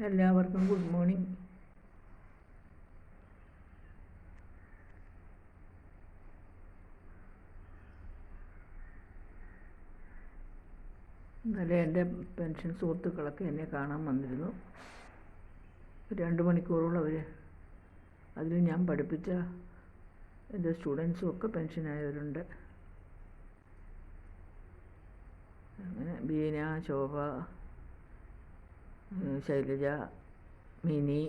എല്ലാവർക്കും good morning. ഇന്നലെ എൻ്റെ പെൻഷൻ സുഹൃത്തുക്കളൊക്കെ എന്നെ കാണാൻ വന്നിരുന്നു. 2 മണിക്കൂറോളം അതിൽ ഞാൻ പഠിപ്പിച്ച എൻ്റെ സ്റ്റുഡൻസും ഒക്കെ പെൻഷനായവരുണ്ട്. അങ്ങനെ ബീന, ശോഭ, ശൈലജ, മിനി,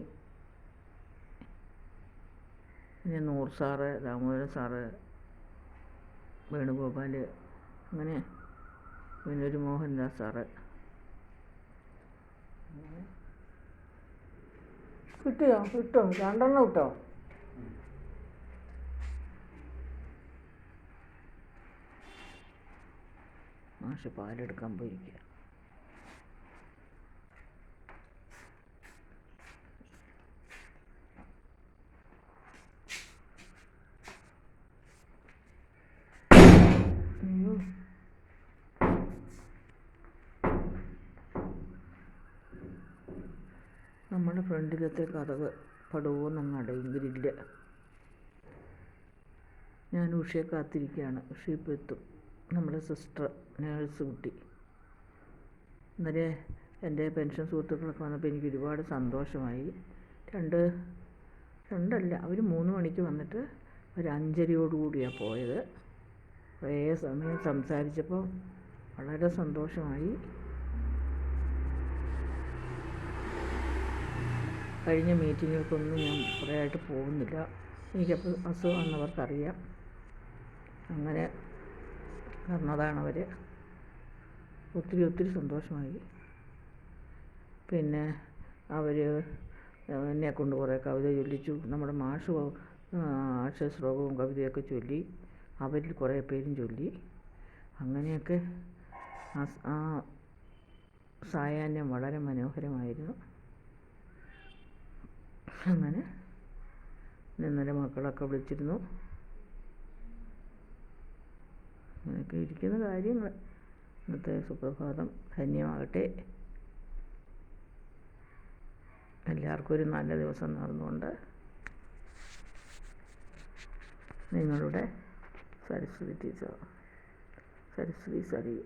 പിന്നെ നൂർ സാറ്, ദാമോദരൻ സാറ്, വേണുഗോപാൽ, അങ്ങനെ പിന്നെ ഒരു മോഹൻദാസ് സാറ്. കിട്ടിയോ? 2 കിട്ടോ? മാഷ് പാലെടുക്കാൻ പോയിരിക്കുക. നമ്മുടെ ഫ്രണ്ടിലത്തെ കതക് പടുവോന്നങ്ങ് അടയും, ഗ്രില്ല്. ഞാൻ ഉഷയെ കാത്തിരിക്കുകയാണ്. ഉഷ ഇപ്പോൾ എത്തും, നമ്മുടെ സിസ്റ്റർ, നേഴ്സ് കുട്ടി. ഇന്നലെ എൻ്റെ പെൻഷൻ സുഹൃത്തുക്കളൊക്കെ വന്നപ്പോൾ എനിക്ക് ഒരുപാട് സന്തോഷമായി. രണ്ടല്ല, അവർ 3 മണിക്ക് വന്നിട്ട് ഒരു 5:30 പോയത്. കുറേ സമയം സംസാരിച്ചപ്പോൾ വളരെ സന്തോഷമായി. കഴിഞ്ഞ മീറ്റിങ്ങുകൾക്കൊന്നും ഞാൻ കുറേ ആയിട്ട് പോകുന്നില്ല. എനിക്കപ്പോൾ അസുഖമാണെന്നവർക്കറിയാം. അങ്ങനെ വന്നതാണവർ. ഒത്തിരി സന്തോഷമായി. പിന്നെ അവർ എന്നെക്കൊണ്ട് കുറേ കവിത ചൊല്ലിച്ചു. നമ്മുടെ മാഷ് അക്ഷരശ്ലോകവും കവിതയൊക്കെ ചൊല്ലി. അവരിൽ കുറേ പേരും ചൊല്ലി. അങ്ങനെയൊക്കെ ആ സായാഹ്നം വളരെ മനോഹരമായിരുന്നു. അങ്ങനെ ഇന്നലെ മക്കളൊക്കെ വിളിച്ചിരുന്നു. അങ്ങനെയൊക്കെ ഇരിക്കുന്ന കാര്യങ്ങൾ. ഇന്നത്തെ സുപ്രഭാതം ധന്യമാകട്ടെ. എല്ലാവർക്കും ഒരു നല്ല ദിവസം നടന്നുകൊണ്ട് നിങ്ങളുടെ സരസ്വതി ടീച്ചർ, സരസ്വതി സരി.